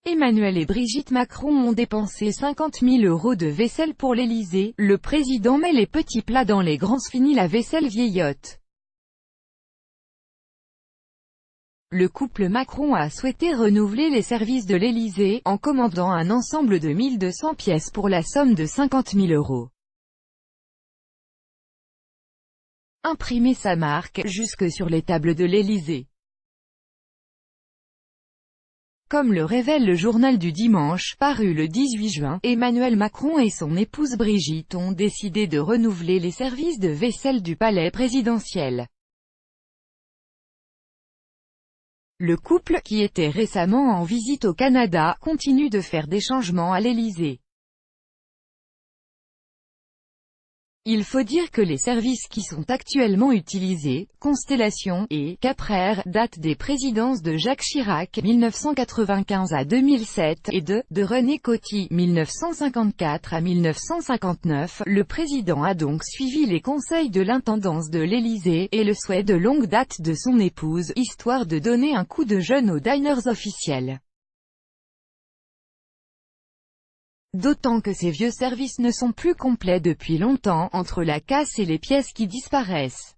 Emmanuel et Brigitte Macron ont dépensé 50 000 € de vaisselle pour l'Élysée. Le président met les petits plats dans les grands, fini la vaisselle vieillotte. Le couple Macron a souhaité renouveler les services de l'Élysée, en commandant un ensemble de 1200 pièces pour la somme de 50 000 €. Imprimer sa marque, jusque sur les tables de l'Élysée. Comme le révèle le journal du dimanche, paru le 18 juin, Emmanuel Macron et son épouse Brigitte ont décidé de renouveler les services de vaisselle du palais présidentiel. Le couple, qui était récemment en visite au Canada, continue de faire des changements à l'Élysée. Il faut dire que les services qui sont actuellement utilisés, Constellation et Caprère, datent des présidences de Jacques Chirac 1995 à 2007 et de René Coty 1954 à 1959. Le président a donc suivi les conseils de l'intendance de l'Élysée et le souhait de longue date de son épouse, histoire de donner un coup de jeune aux diners officiels. D'autant que ces vieux services ne sont plus complets depuis longtemps, entre la casse et les pièces qui disparaissent.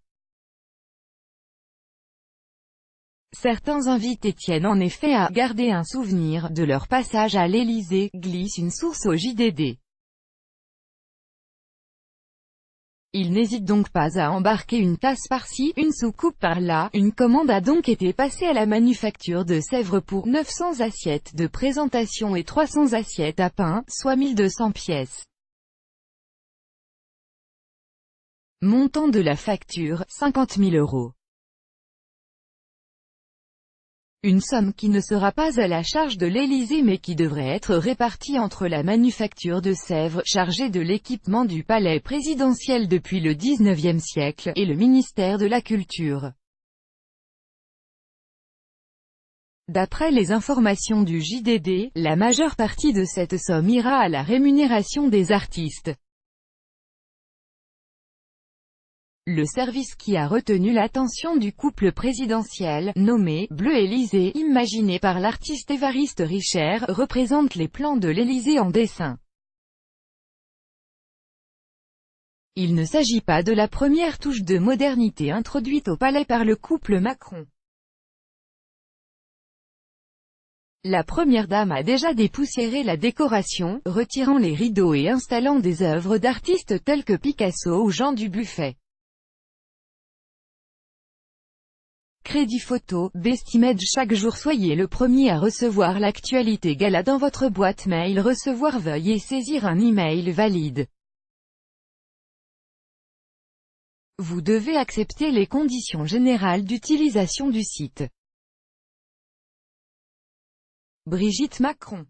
Certains invités tiennent en effet à « garder un souvenir » de leur passage à l'Élysée, glisse une source au JDD. Ils n'hésitent donc pas à embarquer une tasse par-ci, une soucoupe par-là. Une commande a donc été passée à la manufacture de Sèvres pour 900 assiettes de présentation et 300 assiettes à pain, soit 1200 pièces. Montant de la facture, 50 000 €. Une somme qui ne sera pas à la charge de l'Élysée mais qui devrait être répartie entre la manufacture de Sèvres, chargée de l'équipement du palais présidentiel depuis le XIXe siècle, et le ministère de la Culture. D'après les informations du JDD, la majeure partie de cette somme ira à la rémunération des artistes. Le service qui a retenu l'attention du couple présidentiel, nommé « Bleu Élysée », imaginé par l'artiste Évariste Richer, représente les plans de l'Élysée en dessin. Il ne s'agit pas de la première touche de modernité introduite au palais par le couple Macron. La première dame a déjà dépoussiéré la décoration, retirant les rideaux et installant des œuvres d'artistes tels que Picasso ou Jean Dubuffet. Crédit photo, Bestimage. Chaque jour soyez le premier à recevoir l'actualité gala dans votre boîte mail. Recevoir, veuillez saisir un email valide. Vous devez accepter les conditions générales d'utilisation du site. Brigitte Macron.